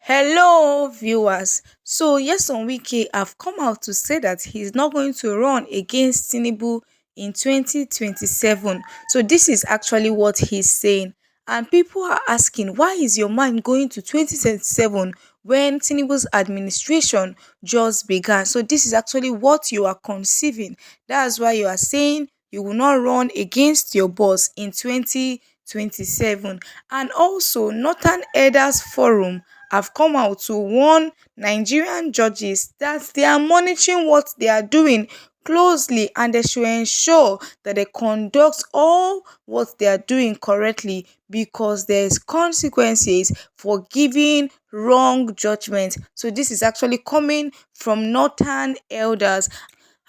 Hello, viewers. So, yes, on Wike, I've come out to say that he's not going to run against Tinubu in 2027. So, this is actually what he's saying. And people are asking, why is your mind going to 2027 when Tinubu's administration just began? So, this is actually what you are conceiving. That's why you are saying you will not run against your boss in 2027. And also, Northern Elders Forum have come out to warn Nigerian judges that they are monitoring what they are doing closely and they should ensure that they conduct all what they are doing correctly because there is consequences for giving wrong judgment. So this is actually coming from northern elders,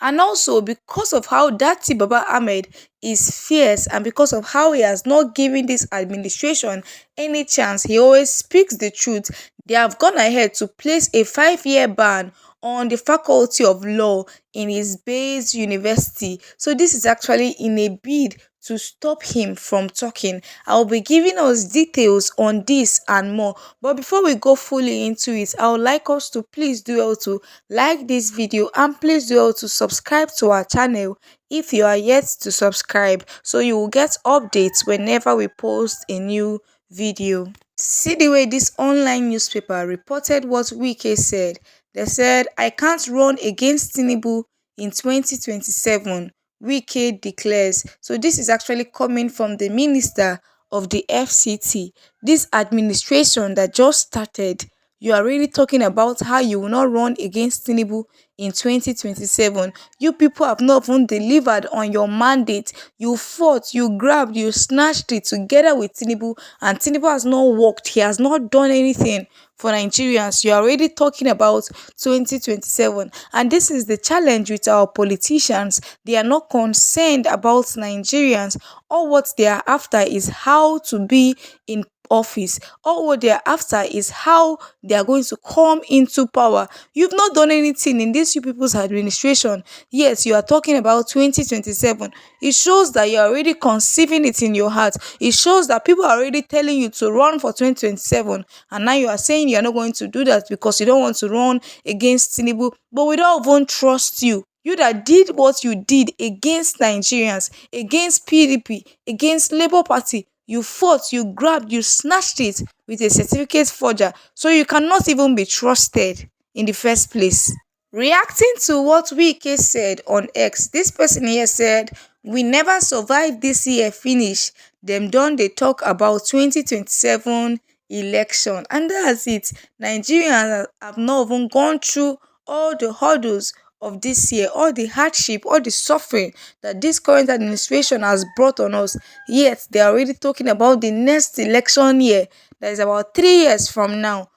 and also because of how Dati Baba Ahmed is fierce and because of how he has not given this administration any chance, he always speaks the truth. They have gone ahead to place a 5-year ban on the faculty of law in his base university. So this is actually in a bid to stop him from talking. I'll be giving us details on this and more. But before we go fully into it, I would like us to please do well to like this video and please do well to subscribe to our channel if you are yet to subscribe, so you will get updates whenever we post a new video. See the way this online newspaper reported what Wike said. They said, I can't run against Tinubu in 2027, Wike declares. So this is actually coming from the minister of the FCT. This administration that just started, you are really talking about how you will not run against Tinubu in 2027. You people have not even delivered on your mandate. You fought, you grabbed, you snatched it together with Tinubu, and Tinubu has not worked. He has not done anything for Nigerians. You are already talking about 2027. And this is the challenge with our politicians. They are not concerned about Nigerians. All what they are after is how to be in office. All what they are after is how they are going to come into power. You've not done anything in this you people's administration. Yes, you are talking about 2027. It shows that you are already conceiving it in your heart. It shows that people are already telling you to run for 2027, and now you are saying you are not going to do that because you don't want to run against Tinubu. But we don't even trust you. You that did what you did against Nigerians, against PDP, against Labour Party. You fought, you grabbed, you snatched it with a certificate forger. So you cannot even be trusted in the first place. Reacting to what Wike said on X, this person here said, we never survived this year finish. Them done they talk about 2027 election. And that's it. Nigerians have not even gone through all the hurdles of this year, all the hardship, all the suffering that this current administration has brought on us. Yet they are already talking about the next election year that is about 3 years from now.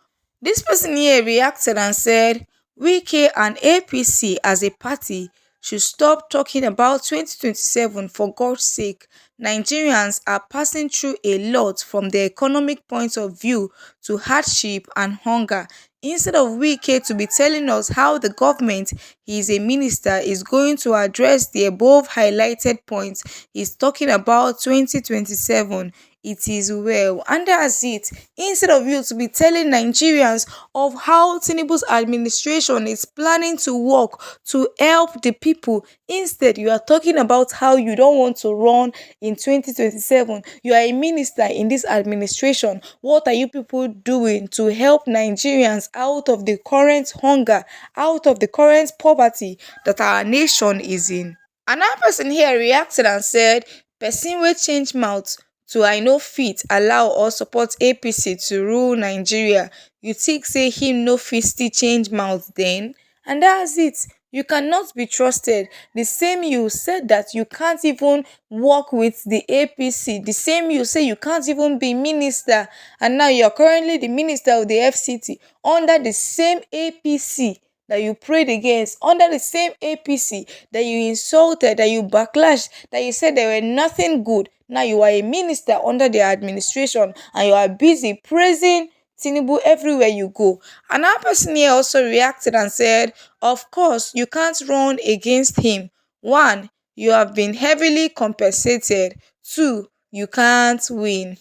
This person here reacted and said, Wike and APC as a party should stop talking about 2027 for God's sake. Nigerians are passing through a lot from the economic point of view to hardship and hunger. Instead of Wike to be telling us how the government he is a minister is going to address the above highlighted points, he's talking about 2027. It is well, and that's it. Instead of you to be telling Nigerians of how Tinubu's administration is planning to work to help the people, instead you are talking about how you don't want to run in 2027. You are a minister in this administration. What are you people doing to help Nigerians out of the current hunger, out of the current poverty that our nation is in? Another person here reacted and said, person will change mouth to I no fit allow or support APC to rule Nigeria. You think say him no fit still change mouth then? And that's it. You cannot be trusted. The same you said that you can't even work with the APC. The same you say you can't even be minister. And now you're currently the minister of the FCT under the same APC that you prayed against, under the same APC that you insulted, that you backlashed, that you said they were nothing good. Now you are a minister under their administration and you are busy praising Tinubu everywhere you go. Another person here also reacted and said, of course, you can't run against him. 1, you have been heavily compensated. 2, you can't win.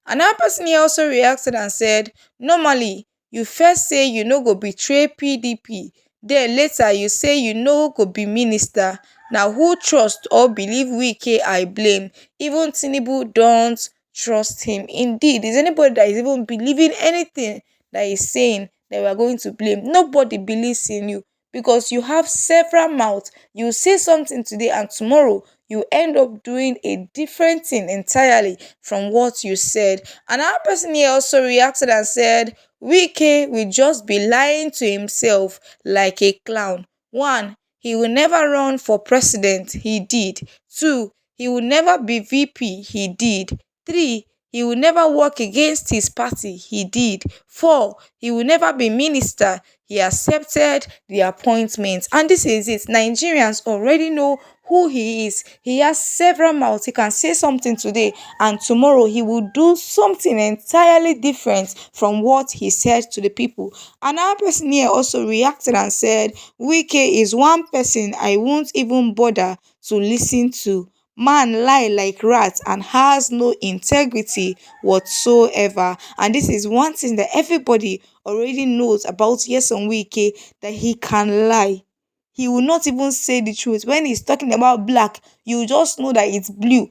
Another person here also reacted and said, normally, You first say you no go betray PDP, den later you say you no go be minister. Na who trust or believe Wike I blame. Even Tinubu don't trust him. Indeed, is anybody that is even believing anything that he's saying that we are going to blame? Nobody believes in you because you have several mouths. You say something today and tomorrow you end up doing a different thing entirely from what you said. Another person here also reacted and said, Wike will just be lying to himself like a clown. One, he will never run for president. He did. Two, he will never be VP. He did. Three, he will never work against his party. He did. Four, he will never be minister. He accepted the appointment. And this is it. Nigerians already know who he is. He has several mouths. He can say something today and tomorrow he will do something entirely different from what he said to the people. Another person here also reacted and said, Wike is one person I won't even bother to listen to. Man lie like rat and has no integrity whatsoever. And this is one thing that everybody already knows about Yeson Wike, that he can lie. He will not even say the truth. When he's talking about black, you just know that it's blue.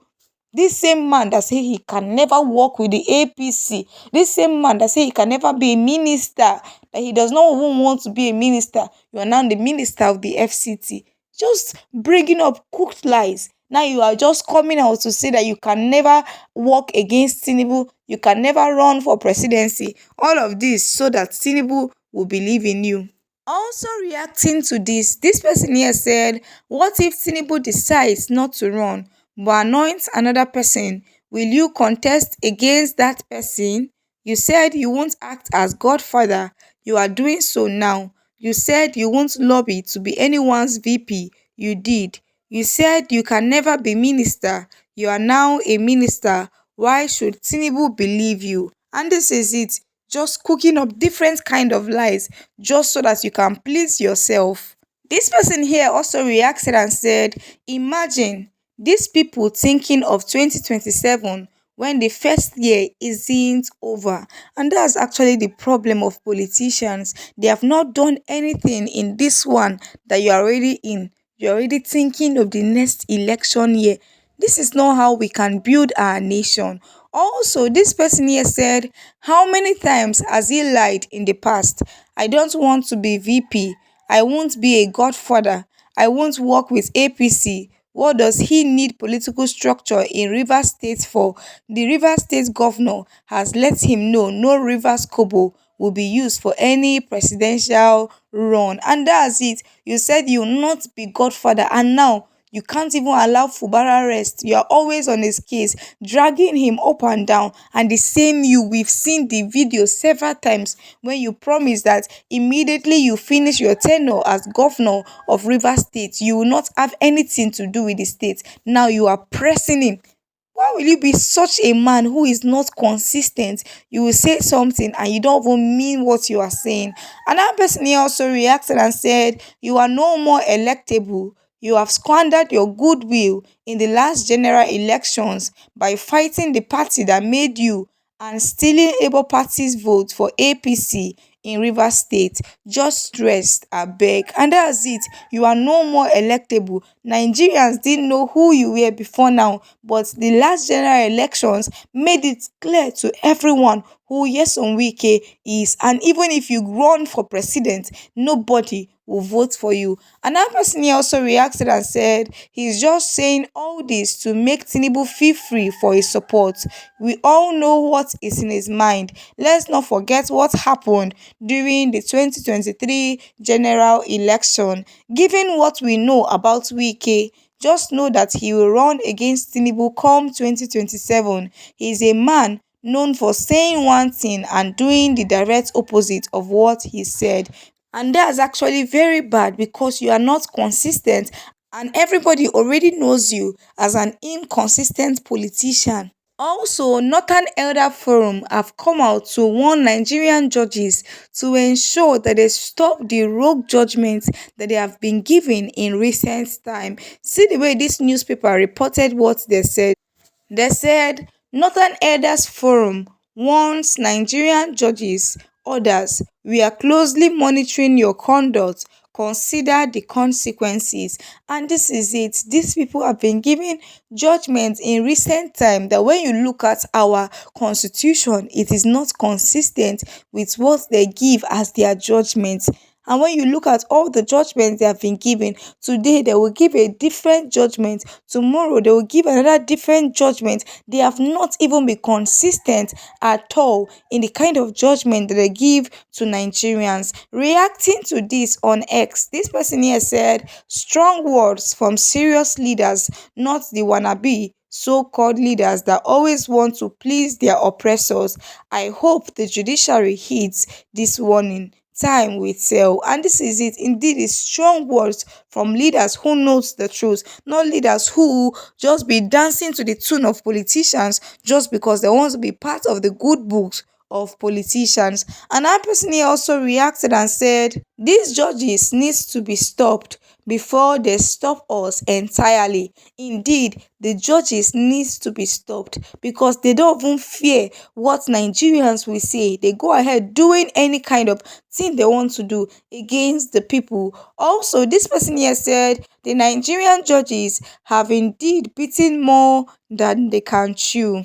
This same man that say he can never work with the APC, this same man that say he can never be a minister, that he does not even want to be a minister, you are now the minister of the FCT. Just bringing up cooked lies. Now you are just coming out to say that you can never work against Tinubu, you can never run for presidency. All of this so that Tinubu will believe in you. Also reacting to this person here said, what if Tinubu decides not to run but anoints another person? Will you contest against that person? You said you won't act as godfather. You are doing so now. You said you won't lobby to be anyone's VP. You did. You said you can never be minister. You are now a minister. Why should Tinubu believe you? And this is it. Just cooking up different kind of lies just so that you can please yourself. This person here also reacted and said, imagine these people thinking of 2027 when the first year isn't over. And that's actually the problem of politicians. They have not done anything in this one that you are already in. You're already thinking of the next election year. This is not how we can build our nation. Also, this person here said, how many times has he lied in the past? I don't want to be VP. I won't be a godfather. I won't work with APC. What does he need political structure in Rivers State for? The Rivers State governor has let him know no Rivers Kobo will be used for any presidential run. And that's it. You said you will not be godfather, and now you can't even allow Fubara rest. You are always on his case, dragging him up and down. And the same you, we've seen the video several times when you promise that immediately you finish your tenure as governor of Rivers State, you will not have anything to do with the state. Now you are pressing him. Why will you be such a man who is not consistent? You will say something and you don't even mean what you are saying. Another person here also reacted and said, you are no more electable. You have squandered your goodwill in the last general elections by fighting the party that made you and stealing Labour Party's vote for APC in Rivers State. Just rest, abeg. And that's it. You are no more electable. Nigerians didn't know who you were before now, but the last general elections made it clear to everyone who Nyesom Wike is. And even if you run for president, nobody will vote for you. Another person here also reacted and said he's just saying all this to make Tinubu feel free for his support. We all know what is in his mind. Let's not forget what happened during the 2023 general election. Given what we know about Wike, just know that he will run against Tinubu come 2027. He is a man known for saying one thing and doing the direct opposite of what he said. And that's actually very bad because you are not consistent and everybody already knows you as an inconsistent politician. Also, Northern Elder Forum have come out to warn Nigerian judges to ensure that they stop the rogue judgments that they have been given in recent time. See the way this newspaper reported what they said. They said Northern Elders Forum warns Nigerian judges Others, we are closely monitoring your conduct. Consider the consequences. And this is it. These people have been given judgment in recent time that when you look at our constitution, it is not consistent with what they give as their judgment. And when you look at all the judgments they have been given, today they will give a different judgment, tomorrow they will give another different judgment. They have not even been consistent at all in the kind of judgment that they give to Nigerians. Reacting to this on X, this person here said, strong words from serious leaders, not the wannabe so-called leaders that always want to please their oppressors. I hope the judiciary heeds this warning. Time will tell. And this is it. Indeed, it's strong words from leaders who knows the truth, not leaders who just be dancing to the tune of politicians just because they want to be part of the good books of politicians. And that person here also reacted and said, these judges needs to be stopped before they stop us entirely. Indeed, the judges needs to be stopped because they don't even fear what Nigerians will say. They go ahead doing any kind of thing they want to do against the people. Also, this person here said the Nigerian judges have indeed beaten more than they can chew.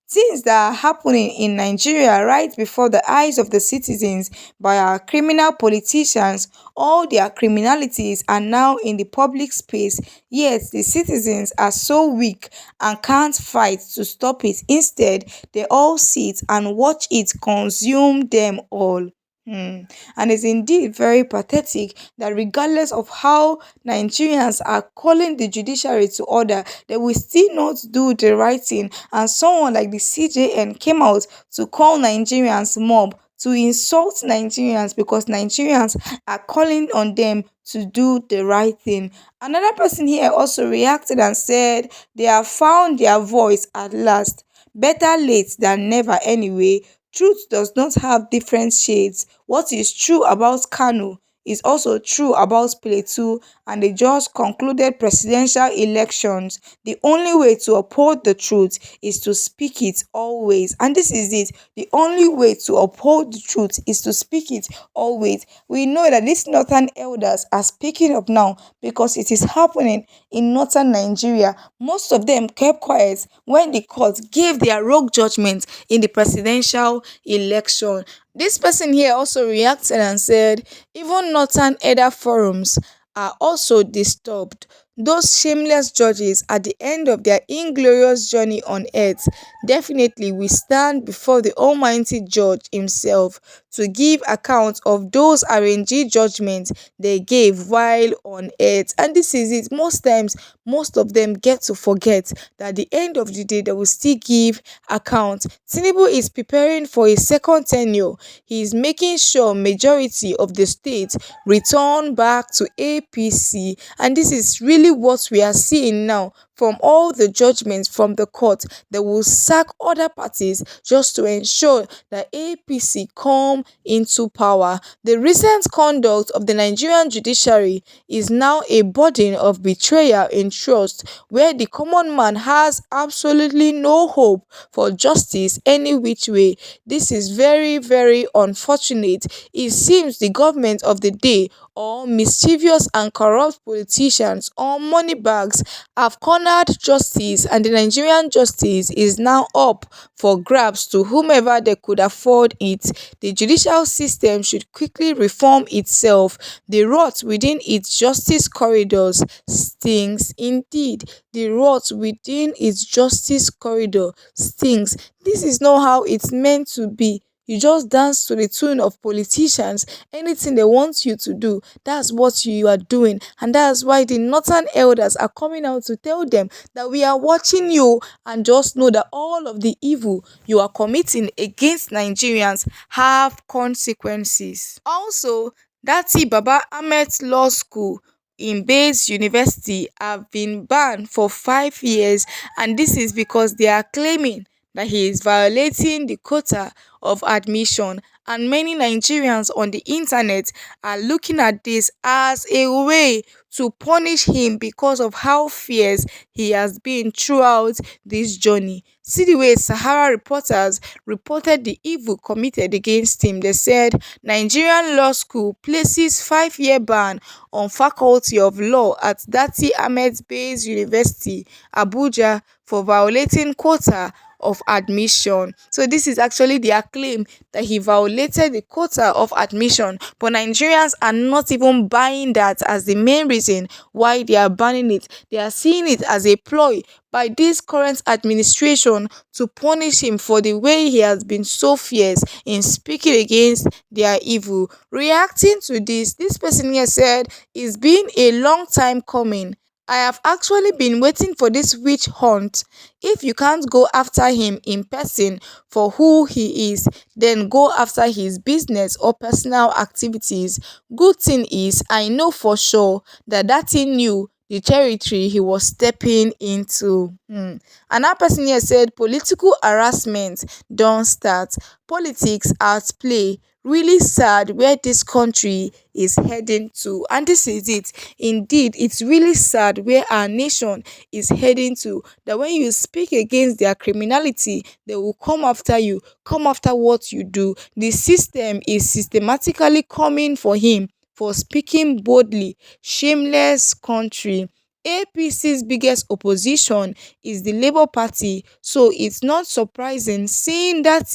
Things that are happening in Nigeria right before the eyes of the citizens by our criminal politicians, all their criminalities are now in the public space, yet the citizens are so weak and can't fight to stop it. Instead, they all sit and watch it consume them all. And it's indeed very pathetic that regardless of how Nigerians are calling the judiciary to order, they will still not do the right thing. And someone like the CJN came out to call Nigerians mob, to insult Nigerians because Nigerians are calling on them to do the right thing. Another person here also reacted and said they have found their voice at last. Better late than never anyway. Truth does not have different shades. What is true about Kano is also true about Plateau and the just concluded presidential elections. The only way to uphold the truth is to speak it always. And this is it. The only way to uphold the truth is to speak it always. We know that these northern elders are speaking up now because it is happening in northern Nigeria. Most of them kept quiet when the court gave their rogue judgment in the presidential election. This person here also reacted and said, even northern elder forums are also disturbed. Those shameless judges at the end of their inglorious journey on earth definitely will stand before the Almighty Judge himself to give account of those RNG judgments they gave while on earth. And this is it. Most times, most of them get to forget that at the end of the day, they will still give account. Tinubu is preparing for a second tenure. He is making sure majority of the states return back to APC. And this is really what we are seeing now from all the judgments from the court. They will sack other parties just to ensure that APC come into power. The recent conduct of the Nigerian judiciary is now a burden of betrayal in trust, where the common man has absolutely no hope for justice any which way. This is very, very unfortunate. It seems the government of the day, or mischievous and corrupt politicians or money bags, have cornered justice, and the Nigerian justice is now up for grabs to whomever they could afford it. The judicial system should quickly reform itself. The rot within its justice corridors stings. Indeed, the rot within its justice corridor stings. This is not how it's meant to be. You just dance to the tune of politicians. Anything they want you to do, that's what you are doing. And that's why the northern elders are coming out to tell them that we are watching you, and just know that all of the evil you are committing against Nigerians have consequences. Also, that Baba Ahmed Law School in Bayes University have been banned for 5 years, and this is because they are claiming that he is violating the quota of admission. And many Nigerians on the internet are looking at this as a way to punish him because of how fierce he has been throughout this journey. See the way Sahara reporters reported the evil committed against him. They said Nigerian law school places 5-year ban on faculty of law at Dati Ahmed Bey's University, Abuja, for violating quota of admission. So this is actually their claim that he violated the quota of admission, but Nigerians are not even buying that as the main reason why they are banning it. They are seeing it as a ploy by this current administration to punish him for the way he has been so fierce in speaking against their evil. Reacting to this person here said it's been a long time coming. I have actually been waiting for this witch hunt. If you can't go after him in person for who he is, then go after his business or personal activities. Good thing is, I know for sure that thing knew the territory he was stepping into. Another person here said political harassment don't start. Politics at play. Really sad where this country is heading to. And this is it. Indeed, it's really sad where our nation is heading to. That when you speak against their criminality, they will come after you, come after what you do. The system is systematically coming for him for speaking boldly. Shameless country. APC's biggest opposition is the Labour Party, so it's not surprising seeing that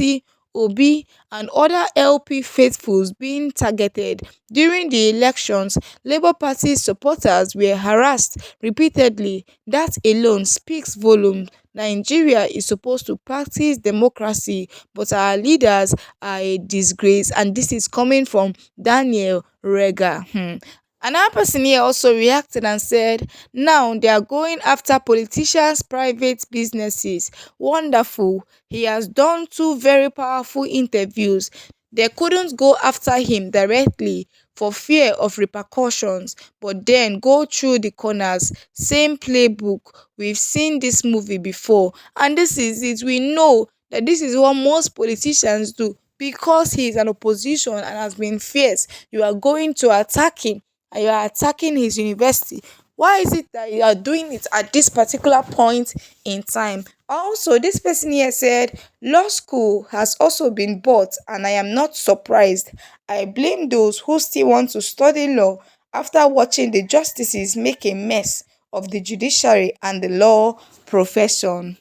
Obi and other LP faithfuls being targeted. During the elections, Labour Party supporters were harassed repeatedly. That alone speaks volumes. Nigeria is supposed to practice democracy, but our leaders are a disgrace. And this is coming from Daniel Rega. Another person here also reacted and said, now they are going after politicians' private businesses. Wonderful. He has done two very powerful interviews. They couldn't go after him directly for fear of repercussions, but then go through the corners. Same playbook. We've seen this movie before, and this is it. We know that this is what most politicians do because he is an opposition and has been fierce. You are going to attack him and you are attacking his university. Why is it that you are doing it at this particular point in time? Also, this person here said, law school has also been bought, and I am not surprised. I blame those who still want to study law after watching the justices make a mess of the judiciary and the law profession.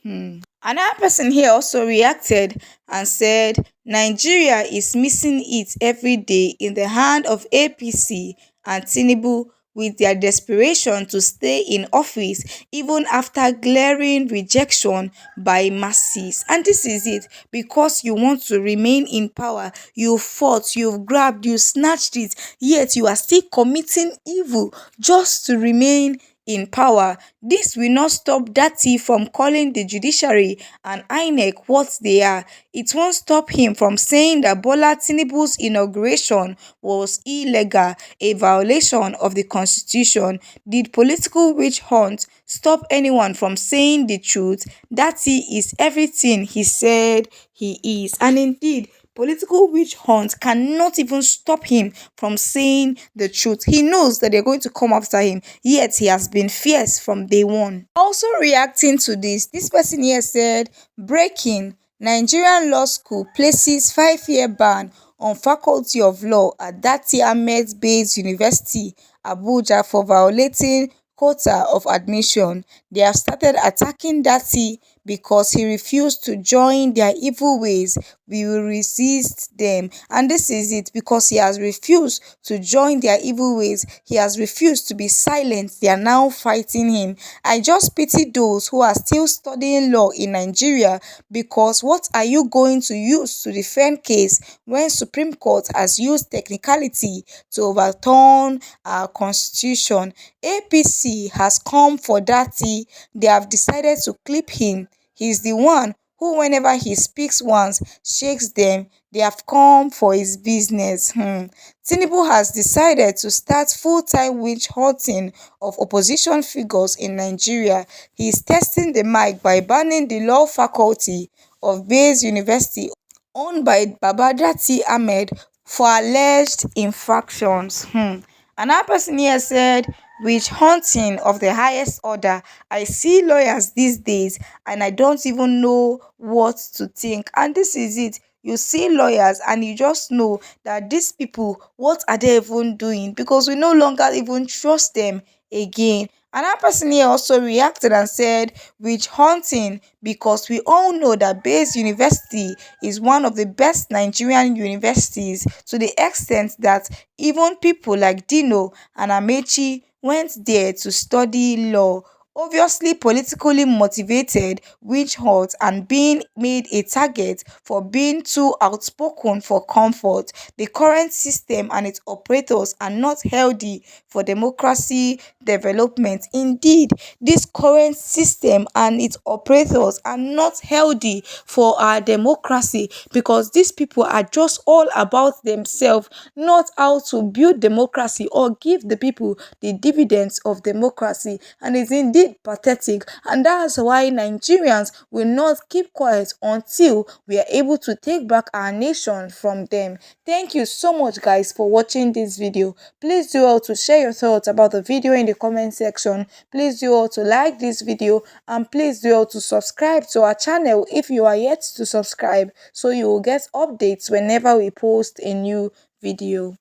Another person here also reacted and said, Nigeria is missing it every day in the hand of APC and Tinubu with their desperation to stay in office even after glaring rejection by masses. And this is it, because you want to remain in power. You fought, you've grabbed, you snatched it, yet you are still committing evil just to remain in power. This will not stop Dati from calling the judiciary and INEC what they are. It won't stop him from saying that Bola Tinubu's inauguration was illegal, a violation of the constitution. Did political witch hunt stop anyone from saying the truth? Dati is everything he said he is. And indeed, political witch hunt cannot even stop him from saying the truth. He knows that they're going to come after him, yet he has been fierce from day one. Also reacting to this person here said, breaking, Nigerian law school places 5-year ban on faculty of law at Dati Ahmed Bey's University, Abuja, for violating quota of admission. They have started attacking Dati because he refused to join their evil ways. We will resist them. And this is it, because he has refused to join their evil ways. He has refused to be silent. They are now fighting him. I just pity those who are still studying law in Nigeria, because what are you going to use to defend case when Supreme Court has used technicality to overturn our constitution? APC has come for Dati. They have decided to clip him. He's the one who, whenever he speaks once, shakes them. They have come for his business. Tinubu has decided to start full-time witch hunting of opposition figures in Nigeria. He is testing the mic by banning the law faculty of Bayes University owned by Babajati Ahmed for alleged infractions. Another person here said, witch hunting of the highest order. I see lawyers these days and I don't even know what to think. And this is it. You see lawyers and you just know that these people, what are they even doing? Because we no longer even trust them again. Another person here also reacted and said, witch hunting, because we all know that Bayes University is one of the best Nigerian universities, to the extent that even people like Dino and Amechi went there to study law. Obviously politically motivated witch hunt and being made a target for being too outspoken for comfort. The current system and its operators are not healthy for democracy development. Indeed, this current system and its operators are not healthy for our democracy, because these people are just all about themselves, not how to build democracy or give the people the dividends of democracy. And it's indeed pathetic, and that's why Nigerians will not keep quiet until we are able to take back our nation from them. Thank you so much guys for watching this video. Please do all to share your thoughts about the video in the comment section. Please do all to like this video, and please do all to subscribe to our channel if you are yet to subscribe, so you will get updates whenever we post a new video.